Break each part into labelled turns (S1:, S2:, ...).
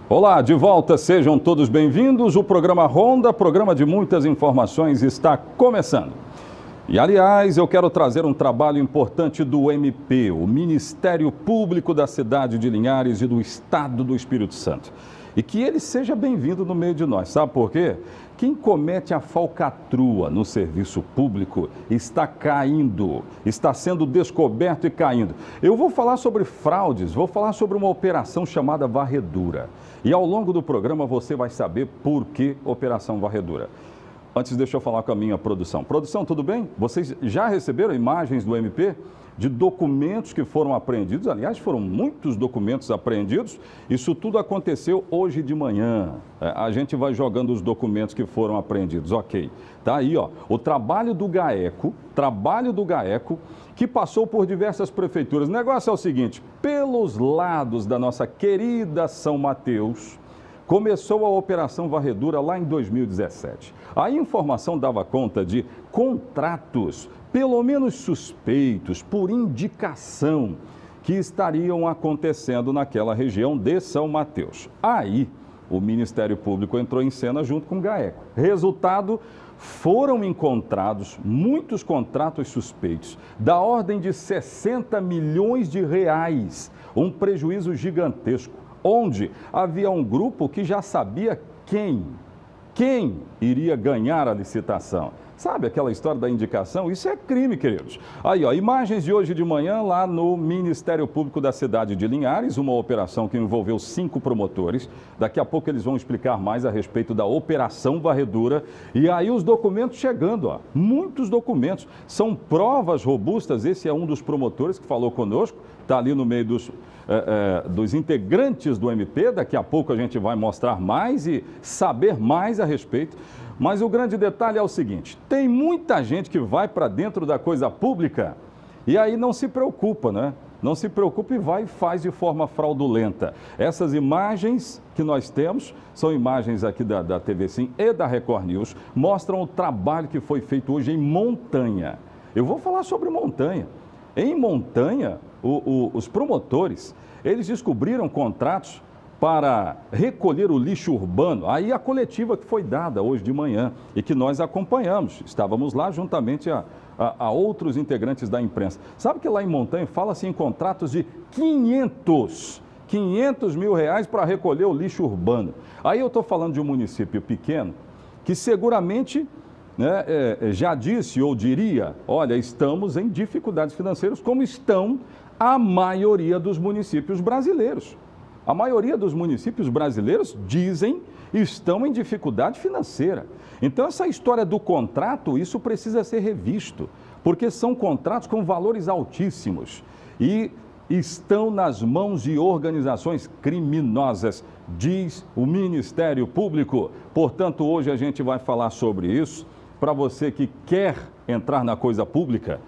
S1: Olá, de volta, sejam todos bem-vindos. O programa Ronda, programa de muitas informações, está começando. E, aliás, eu quero trazer um trabalho importante do MP, o Ministério Público da cidade de Linhares e do Estado do Espírito Santo. E que ele seja bem-vindo no meio de nós, sabe por quê? Quem comete a falcatrua no serviço público está caindo, está sendo descoberto e caindo. Eu vou falar sobre fraudes, vou falar sobre uma operação chamada varredura. E ao longo do programa você vai saber por que Operação Varredura. Antes, deixa eu falar com a minha produção. Produção, tudo bem? Vocês já receberam imagens do MP de documentos que foram apreendidos? Aliás, foram muitos documentos apreendidos. Isso tudo aconteceu hoje de manhã. A gente vai jogando os documentos que foram apreendidos. Ok. Tá aí, ó. O trabalho do GAECO, que passou por diversas prefeituras. O negócio é o seguinte: pelos lados da nossa querida São Mateus, começou a Operação Varredura lá em 2017. A informação dava conta de contratos, pelo menos suspeitos, por indicação, que estariam acontecendo naquela região de São Mateus. Aí, o Ministério Público entrou em cena junto com o GAECO. Resultado, foram encontrados muitos contratos suspeitos, da ordem de 60 milhões de reais, um prejuízo gigantesco, onde havia um grupo que já sabia quem iria ganhar a licitação. Sabe aquela história da indicação? Isso é crime, queridos. Aí, ó, imagens de hoje de manhã lá no Ministério Público da cidade de Linhares, uma operação que envolveu 5 promotores. Daqui a pouco eles vão explicar mais a respeito da Operação Varredura. E aí os documentos chegando, ó, muitos documentos. São provas robustas. Esse é um dos promotores que falou conosco, está ali no meio dos integrantes do MP. Daqui a pouco a gente vai mostrar mais e saber mais a respeito. Mas o grande detalhe é o seguinte: tem muita gente que vai para dentro da coisa pública e aí não se preocupa, né? Não se preocupa e vai e faz de forma fraudulenta. Essas imagens que nós temos, são imagens aqui da TV Sim e da Record News, mostram o trabalho que foi feito hoje em Montanha. Eu vou falar sobre Montanha. Em Montanha, os promotores, eles descobriram contratos para recolher o lixo urbano. Aí a coletiva que foi dada hoje de manhã e que nós acompanhamos. Estávamos lá juntamente a outros integrantes da imprensa. Sabe que lá em Montanha fala-se em contratos de 500 mil reais para recolher o lixo urbano. Aí eu estou falando de um município pequeno que seguramente, né, já disse ou diria: olha, estamos em dificuldades financeiras, como estão a maioria dos municípios brasileiros. A maioria dos municípios brasileiros, dizem, estão em dificuldade financeira. Então, essa história do contrato, isso precisa ser revisto, porque são contratos com valores altíssimos e estão nas mãos de organizações criminosas, diz o Ministério Público. Portanto, hoje a gente vai falar sobre isso. Para você que quer entrar na coisa pública,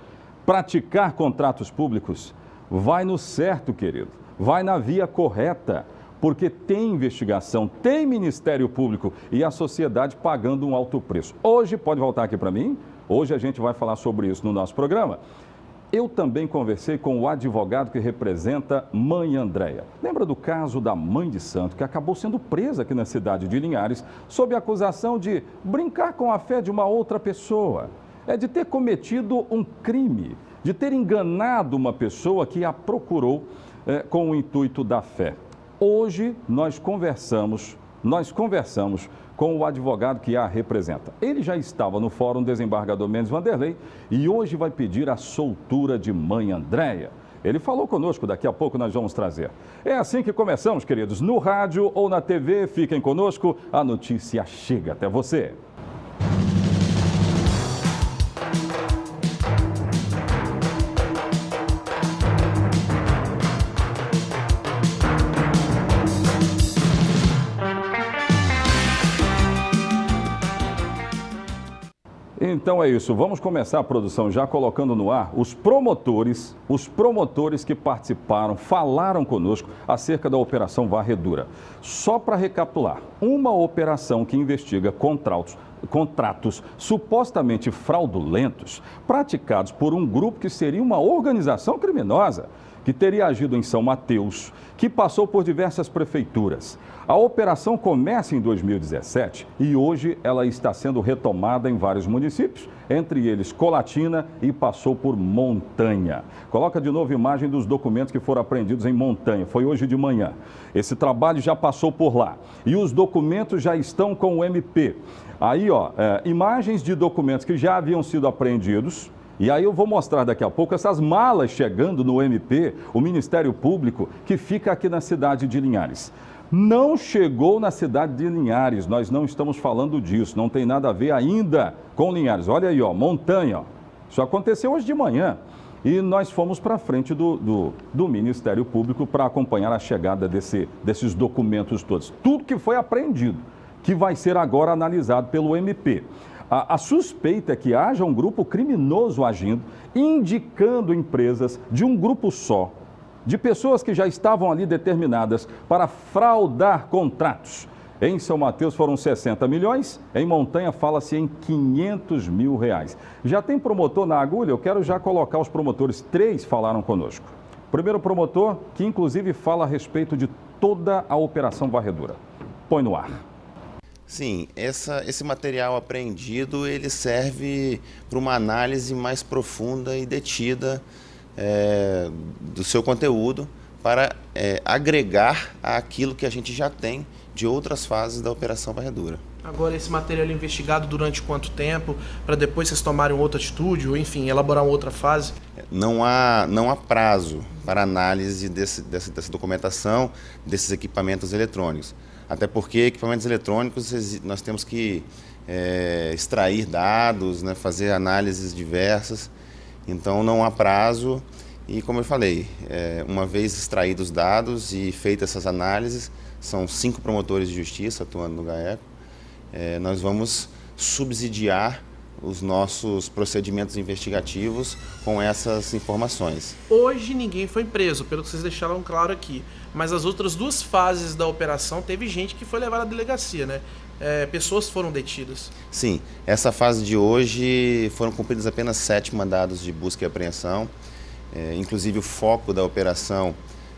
S1: praticar contratos públicos, vai no certo, querido. Vai na via correta, porque tem investigação, tem Ministério Público e a sociedade pagando um alto preço. Hoje, pode voltar aqui para mim, hoje a gente vai falar sobre isso no nosso programa. Eu também conversei com o advogado que representa Mãe Andréia. Lembra do caso da mãe de santo, que acabou sendo presa aqui na cidade de Linhares, sob a acusação de brincar com a fé de uma outra pessoa, de ter cometido um crime, de ter enganado uma pessoa que a procurou com o intuito da fé. Hoje nós conversamos com o advogado que a representa. Ele já estava no Fórum Desembargador Mendes Vanderlei e hoje vai pedir a soltura de Mãe Andréia. Ele falou conosco, daqui a pouco nós vamos trazer. É assim que começamos, queridos, no rádio ou na TV, fiquem conosco, a notícia chega até você. Então é isso, vamos começar a produção já colocando no ar os promotores que participaram, falaram conosco acerca da Operação Varredura. Só para recapitular, uma operação que investiga contratos supostamente fraudulentos praticados por um grupo que seria uma organização criminosa, que teria agido em São Mateus, que passou por diversas prefeituras. A operação começa em 2017 e hoje ela está sendo retomada em vários municípios, entre eles Colatina, e passou por Montanha. Coloca de novo a imagem dos documentos que foram apreendidos em Montanha, foi hoje de manhã. Esse trabalho já passou por lá e os documentos já estão com o MP. Aí, imagens de documentos que já haviam sido apreendidos. E aí eu vou mostrar daqui a pouco essas malas chegando no MP, o Ministério Público, que fica aqui na cidade de Linhares. Não chegou na cidade de Linhares, nós não estamos falando disso, não tem nada a ver ainda com Linhares. Olha aí, Montanha, isso aconteceu hoje de manhã. E nós fomos para frente do Ministério Público para acompanhar a chegada desses documentos todos. Tudo que foi apreendido, que vai ser agora analisado pelo MP. A suspeita é que haja um grupo criminoso agindo, indicando empresas de um grupo só, de pessoas que já estavam ali determinadas para fraudar contratos. Em São Mateus foram 60 milhões, em Montanha fala-se em 500 mil reais. Já tem promotor na agulha? Eu quero já colocar os promotores. 3 falaram conosco. Primeiro promotor, que inclusive fala a respeito de toda a Operação Varredura. Põe no ar.
S2: Sim, esse material apreendido, ele serve para uma análise mais profunda e detida do seu conteúdo para agregar àquilo que a gente já tem de outras fases da Operação Varredura.
S3: Agora, esse material é investigado durante quanto tempo, para depois vocês tomarem outra atitude, ou enfim, elaborar uma outra fase?
S2: Não há prazo para análise dessa documentação, desses equipamentos eletrônicos. Até porque equipamentos eletrônicos nós temos que extrair dados, né, fazer análises diversas, então não há prazo e, como eu falei, uma vez extraídos os dados e feitas essas análises, são 5 promotores de justiça atuando no GAECO, nós vamos subsidiar os nossos procedimentos investigativos com essas informações.
S3: Hoje ninguém foi preso, pelo que vocês deixaram claro aqui, mas as outras 2 fases da operação teve gente que foi levada à delegacia, né? Pessoas foram detidas.
S2: Sim, essa fase de hoje foram cumpridos apenas 7 mandados de busca e apreensão, inclusive o foco da operação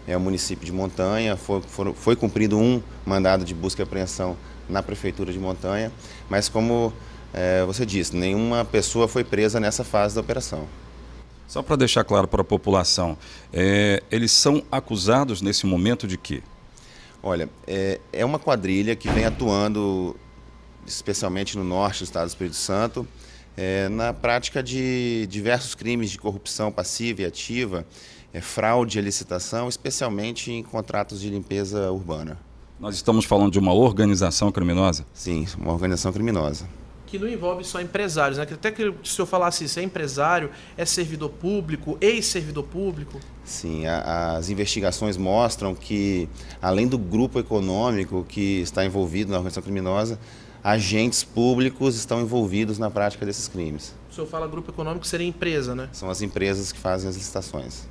S2: é o município de Montanha, foi cumprido um mandado de busca e apreensão na prefeitura de Montanha, mas como você disse, nenhuma pessoa foi presa nessa fase da operação.
S1: Só para deixar claro para a população, eles são acusados nesse momento de quê?
S2: Olha, é uma quadrilha que vem atuando, especialmente no norte do estado do Espírito Santo, na prática de diversos crimes de corrupção passiva e ativa, fraude à licitação, especialmente em contratos de limpeza urbana.
S1: Nós estamos falando de uma organização criminosa?
S2: Sim, uma organização criminosa.
S3: Que não envolve só empresários, né? Até que se eu falasse isso, é empresário, é servidor público, ex-servidor público?
S2: Sim, as investigações mostram que, além do grupo econômico que está envolvido na organização criminosa, agentes públicos estão envolvidos na prática desses crimes.
S3: O senhor fala grupo econômico, seria empresa, né?
S2: São as empresas que fazem as licitações.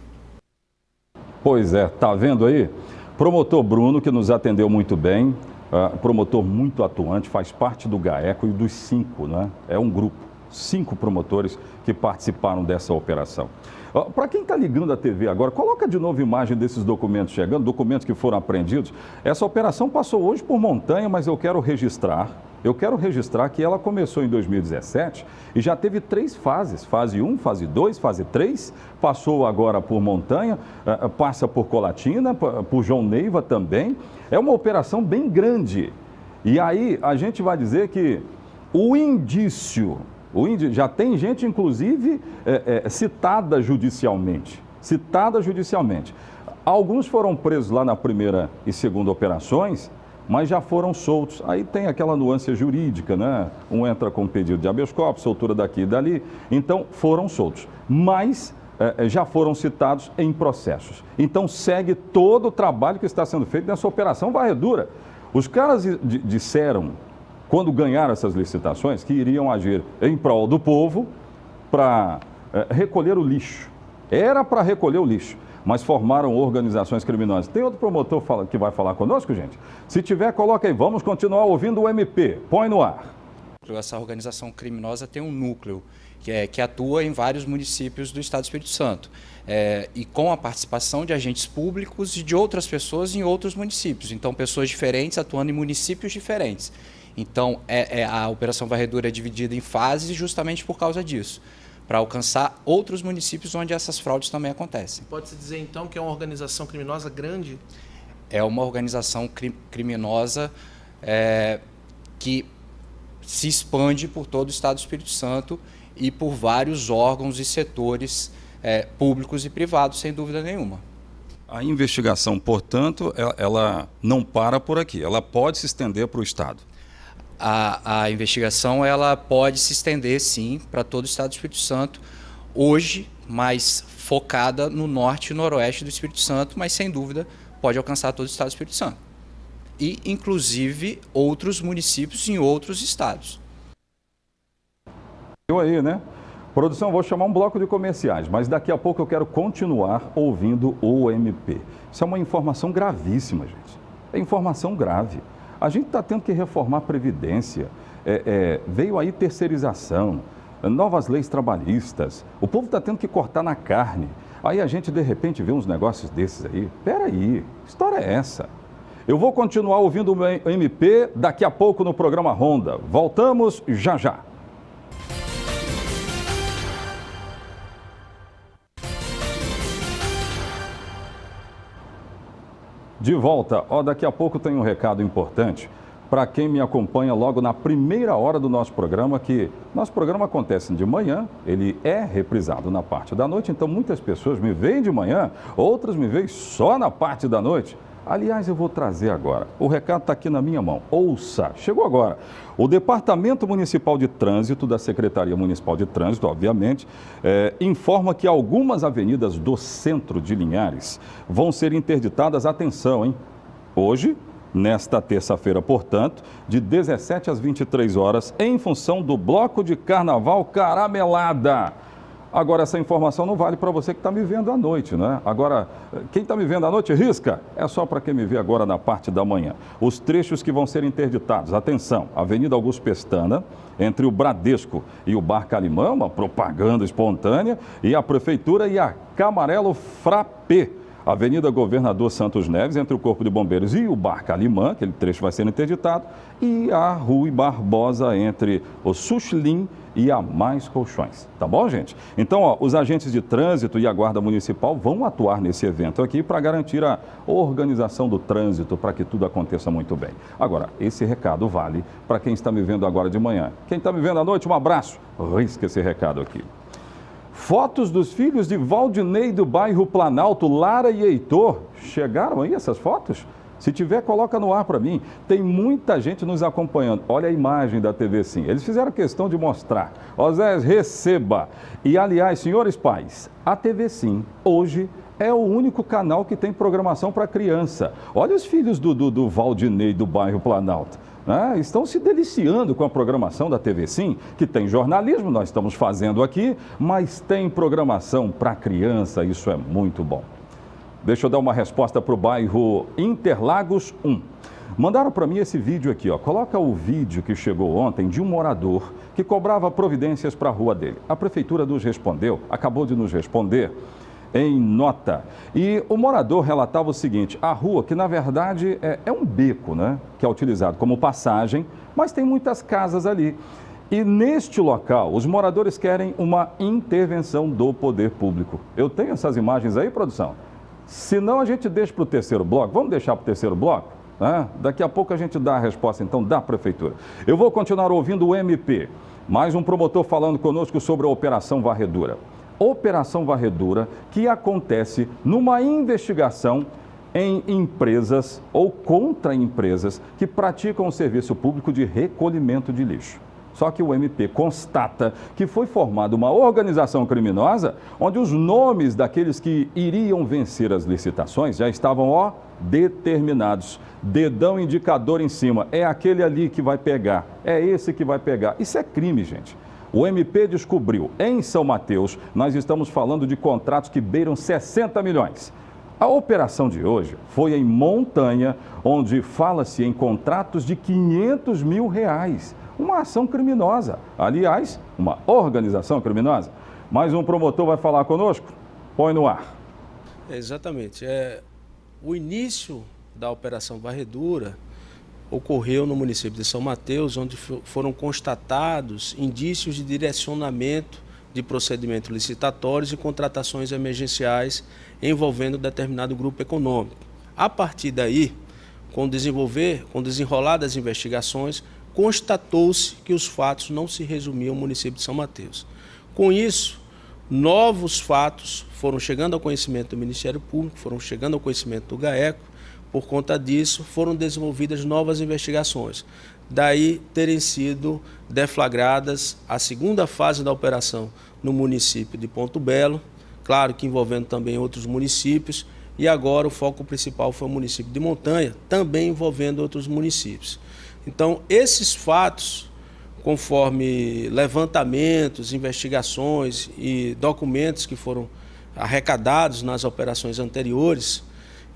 S1: Pois é, tá vendo aí? Promotor Bruno, que nos atendeu muito bem, promotor muito atuante, faz parte do GAECO e dos 5, né? É um grupo, 5 promotores que participaram dessa operação. Para quem está ligando a TV agora, coloca de novo a imagem desses documentos chegando, documentos que foram apreendidos. Essa operação passou hoje por Montanha, mas eu quero registrar que ela começou em 2017 e já teve 3 fases, fase 1, fase 2, fase 3, passou agora por Montanha, passa por Colatina, por João Neiva também. É uma operação bem grande. E aí a gente vai dizer que o indício já tem gente, inclusive, citada judicialmente. Alguns foram presos lá na primeira e segunda operações, mas já foram soltos. Aí tem aquela nuance jurídica, né? Um entra com pedido de habeas corpus, soltura daqui e dali. Então, foram soltos. Mas já foram citados em processos. Então, segue todo o trabalho que está sendo feito nessa Operação Varredura. Os caras disseram, quando ganharam essas licitações, que iriam agir em prol do povo para recolher o lixo. Era para recolher o lixo, mas formaram organizações criminosas. Tem outro promotor que vai falar conosco, gente? Se tiver, coloca aí. Vamos continuar ouvindo o MP. Põe no ar.
S4: Essa organização criminosa tem um núcleo que atua em vários municípios do Estado do Espírito Santo. E com a participação de agentes públicos e de outras pessoas em outros municípios. Então, pessoas diferentes atuando em municípios diferentes. Então, a Operação Varredura é dividida em fases justamente por causa disso, para alcançar outros municípios onde essas fraudes também acontecem.
S3: Pode-se dizer, então, que é uma organização criminosa grande?
S4: É uma organização criminosa que se expande por todo o Estado do Espírito Santo e por vários órgãos e setores públicos e privados, sem dúvida nenhuma.
S1: A investigação, portanto, ela não para por aqui, ela pode se estender para o Estado.
S4: A investigação ela pode se estender, sim, para todo o Estado do Espírito Santo, hoje mais focada no norte e noroeste do Espírito Santo, mas sem dúvida pode alcançar todo o Estado do Espírito Santo. E, inclusive, outros municípios em outros estados.
S1: Eu aí, né? Produção, vou chamar um bloco de comerciais, mas daqui a pouco eu quero continuar ouvindo o MP. Isso é uma informação gravíssima, gente. É informação grave. A gente está tendo que reformar a Previdência, veio aí terceirização, novas leis trabalhistas, o povo está tendo que cortar na carne. Aí a gente, de repente, vê uns negócios desses aí. Peraí, que história é essa? Eu vou continuar ouvindo o MP daqui a pouco no programa Ronda. Voltamos já já. De volta, daqui a pouco tem um recado importante para quem me acompanha logo na primeira hora do nosso programa, que nosso programa acontece de manhã, ele é reprisado na parte da noite, então muitas pessoas me veem de manhã, outras me veem só na parte da noite. Aliás, eu vou trazer agora, o recado está aqui na minha mão, ouça, chegou agora. O Departamento Municipal de Trânsito, da Secretaria Municipal de Trânsito, obviamente, informa que algumas avenidas do centro de Linhares vão ser interditadas, atenção, hein? Hoje, nesta terça-feira, portanto, de 17 às 23 horas, em função do bloco de carnaval Caramelada. Agora, essa informação não vale para você que está me vendo à noite, né? Agora, quem está me vendo à noite, risca, é só para quem me vê agora na parte da manhã. Os trechos que vão ser interditados, atenção, Avenida Augusto Pestana, entre o Bradesco e o Bar Calimã, uma propaganda espontânea, e a Prefeitura e a Camarelo Frappé. Avenida Governador Santos Neves, entre o Corpo de Bombeiros e o Bar Calimã, aquele trecho vai ser interditado, e a Rui Barbosa, entre o Suchlim e a Mais Colchões. Tá bom, gente? Então, os agentes de trânsito e a Guarda Municipal vão atuar nesse evento aqui para garantir a organização do trânsito, para que tudo aconteça muito bem. Agora, esse recado vale para quem está me vendo agora de manhã. Quem está me vendo à noite, um abraço. Risca esse recado aqui. Fotos dos filhos de Valdinei do bairro Planalto, Lara e Heitor. Chegaram aí essas fotos? Se tiver, coloca no ar para mim. Tem muita gente nos acompanhando. Olha a imagem da TV Sim. Eles fizeram questão de mostrar. Osés, receba. E, aliás, senhores pais, a TV Sim, hoje, é o único canal que tem programação para criança. Olha os filhos do Valdinei do bairro Planalto. Estão se deliciando com a programação da TV Sim, que tem jornalismo, nós estamos fazendo aqui, mas tem programação para criança, isso é muito bom. Deixa eu dar uma resposta para o bairro Interlagos 1. Mandaram para mim esse vídeo aqui, coloca o vídeo que chegou ontem de um morador que cobrava providências para a rua dele. A prefeitura nos respondeu, acabou de nos responder em nota. E o morador relatava o seguinte, a rua, que na verdade é um beco, né, que é utilizado como passagem, mas tem muitas casas ali. E neste local, os moradores querem uma intervenção do poder público. Eu tenho essas imagens aí, produção? Se não, a gente deixa para o terceiro bloco. Vamos deixar para o terceiro bloco? Daqui a pouco a gente dá a resposta, então, da prefeitura. Eu vou continuar ouvindo o MP. Mais um promotor falando conosco sobre a Operação Varredura. Operação Varredura, que acontece numa investigação em empresas ou contra empresas que praticam o serviço público de recolhimento de lixo. Só que o MP constata que foi formada uma organização criminosa onde os nomes daqueles que iriam vencer as licitações já estavam, determinados. Dedão indicador em cima, é aquele ali que vai pegar, é esse que vai pegar. Isso é crime, gente. O MP descobriu, em São Mateus, nós estamos falando de contratos que beiram 60 milhões. A operação de hoje foi em Montanha, onde fala-se em contratos de R$500 mil. Uma ação criminosa, aliás, uma organização criminosa. Mais um promotor vai falar conosco? Põe no ar.
S5: Exatamente. O início da Operação Varredura ocorreu no município de São Mateus, onde foram constatados indícios de direcionamento de procedimentos licitatórios e contratações emergenciais envolvendo determinado grupo econômico. A partir daí, com o desenrolar das investigações, constatou-se que os fatos não se resumiam ao município de São Mateus. Com isso, novos fatos foram chegando ao conhecimento do Ministério Público, foram chegando ao conhecimento do GAECO. Por conta disso, foram desenvolvidas novas investigações. Daí terem sido deflagradas a segunda fase da operação no município de Ponto Belo, claro que envolvendo também outros municípios, e agora o foco principal foi o município de Montanha, também envolvendo outros municípios. Então, esses fatos, conforme levantamentos, investigações e documentos que foram arrecadados nas operações anteriores,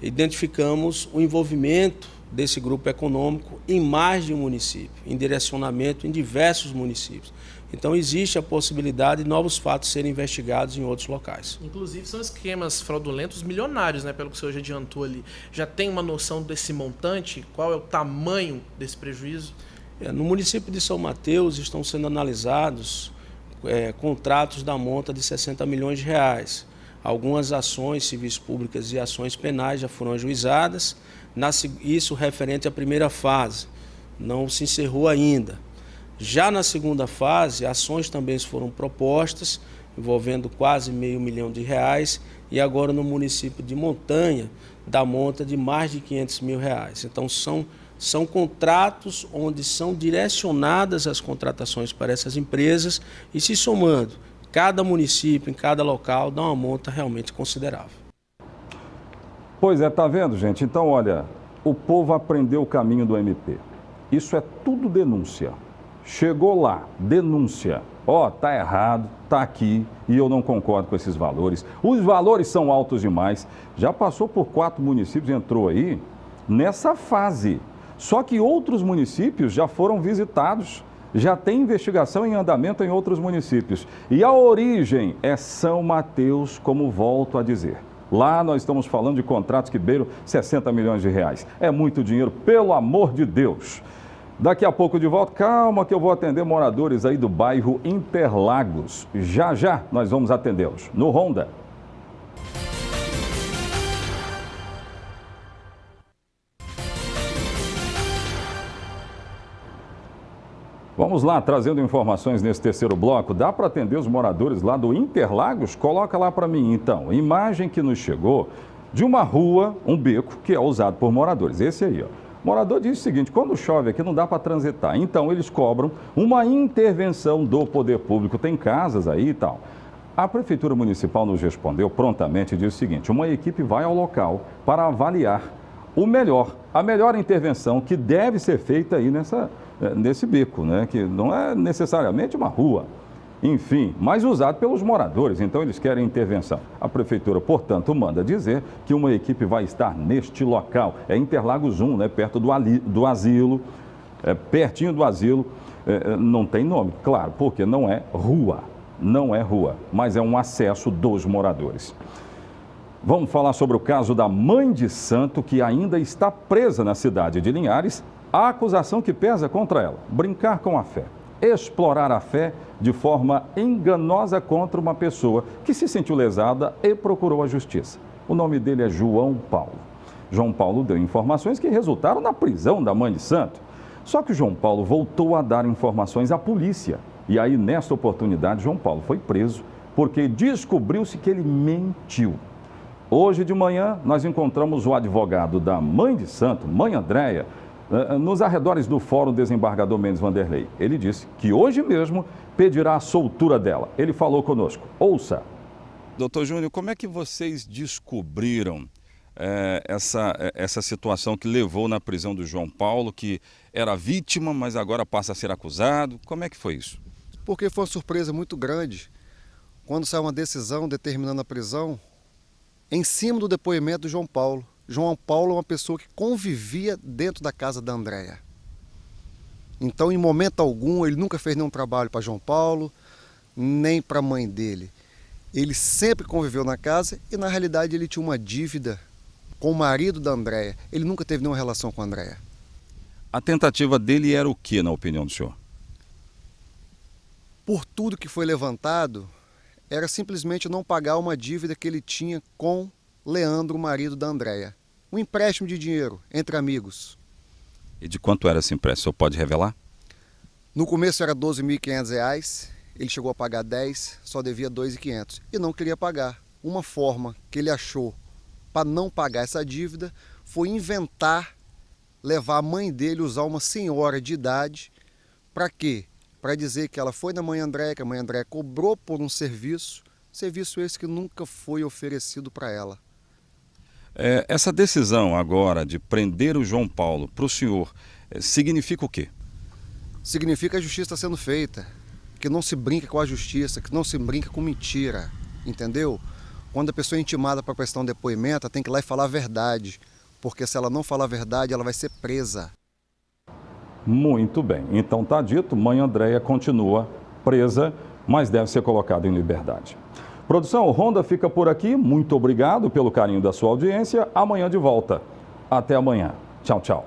S5: identificamos o envolvimento desse grupo econômico em mais de um município, em direcionamento em diversos municípios. Então existe a possibilidade de novos fatos serem investigados em outros locais.
S3: Inclusive são esquemas fraudulentos milionários, né? Pelo que o senhor já adiantou ali. Já tem uma noção desse montante? Qual é o tamanho desse prejuízo?
S5: No município de São Mateus estão sendo analisados contratos da monta de R$60 milhões. Algumas ações civis públicas e ações penais já foram ajuizadas, isso referente à primeira fase, não se encerrou ainda. Já na segunda fase, ações também foram propostas, envolvendo quase R$500 mil, e agora no município de Montanha, da monta de mais de R$500 mil. Então são contratos onde são direcionadas as contratações para essas empresas e se somando, cada município, em cada local, dá uma monta realmente considerável.
S1: Pois é, tá vendo, gente? Então, olha, o povo aprendeu o caminho do MP. Isso é tudo denúncia. Chegou lá, denúncia. Ó, tá errado, tá aqui e eu não concordo com esses valores. Os valores são altos demais. Já passou por 4 municípios, entrou aí nessa fase. Só que outros municípios já foram visitados. Já tem investigação em andamento em outros municípios. E a origem é São Mateus, como volto a dizer. Lá nós estamos falando de contratos que beiram R$60 milhões. É muito dinheiro, pelo amor de Deus. Daqui a pouco de volta, calma que eu vou atender moradores aí do bairro Interlagos. Já já nós vamos atendê-los no Ronda. Vamos lá, trazendo informações nesse terceiro bloco. Dá para atender os moradores lá do Interlagos? Coloca lá para mim, então. Imagem que nos chegou de uma rua, um beco, que é usado por moradores. Esse aí, ó. O morador diz o seguinte: quando chove aqui não dá para transitar. Então eles cobram uma intervenção do poder público. Tem casas aí e tal. A Prefeitura Municipal nos respondeu prontamente e disse o seguinte: uma equipe vai ao local para avaliar a melhor intervenção que deve ser feita aí nesse beco, né? Que não é necessariamente uma rua, enfim, mas usado pelos moradores, então eles querem intervenção. A Prefeitura, portanto, manda dizer que uma equipe vai estar neste local. É Interlagos 1, né? Perto do asilo, pertinho do asilo, não tem nome, claro, porque não é rua, mas é um acesso dos moradores. Vamos falar sobre o caso da mãe de santo que ainda está presa na cidade de Linhares. A acusação que pesa contra ela: brincar com a fé, explorar a fé de forma enganosa contra uma pessoa que se sentiu lesada e procurou a justiça. O nome dele é João Paulo. João Paulo deu informações que resultaram na prisão da mãe de santo. Só que o João Paulo voltou a dar informações à polícia. E aí, nesta oportunidade, João Paulo foi preso porque descobriu-se que ele mentiu. Hoje de manhã, nós encontramos o advogado da mãe de santo, mãe Andréia, nos arredores do Fórum Desembargador Mendes Vanderlei. Ele disse que hoje mesmo pedirá a soltura dela. Ele falou conosco. Ouça. Doutor Júnior, como é que vocês descobriram essa situação que levou na prisão do João Paulo, que era vítima, mas agora passa a ser acusado? Como é que foi isso?
S6: Porque foi uma surpresa muito grande. Quando saiu uma decisão determinando a prisão, em cima do depoimento do João Paulo. João Paulo é uma pessoa que convivia dentro da casa da Andréia. Então, em momento algum, ele nunca fez nenhum trabalho para João Paulo, nem para a mãe dele. Ele sempre conviveu na casa e, na realidade, ele tinha uma dívida com o marido da Andréia. Ele nunca teve nenhuma relação com a Andréia.
S1: A tentativa dele era o que, na opinião do senhor?
S6: Por tudo que foi levantado, era simplesmente não pagar uma dívida que ele tinha com Leandro, o marido da Andréia. Um empréstimo de dinheiro entre amigos.
S1: E de quanto era esse empréstimo? O senhor pode revelar?
S6: No começo era R$ 12.500, ele chegou a pagar 10, só devia R$ 2.500 e não queria pagar. Uma forma que ele achou para não pagar essa dívida foi inventar, levar a mãe dele, usar uma senhora de idade, para quê? Para dizer que ela foi na mãe Andréia, que a mãe Andréia cobrou por um serviço esse que nunca foi oferecido para ela.
S1: Essa decisão agora de prender o João Paulo para o senhor significa o quê?
S6: Significa que a justiça está sendo feita, que não se brinca com a justiça, que não se brinca com mentira, entendeu? Quando a pessoa é intimada para prestar um depoimento, ela tem que ir lá e falar a verdade, porque se ela não falar a verdade, ela vai ser presa.
S1: Muito bem, então tá dito, mãe Andréia continua presa, mas deve ser colocada em liberdade. Produção, Ronda fica por aqui, muito obrigado pelo carinho da sua audiência, amanhã de volta. Até amanhã, tchau, tchau.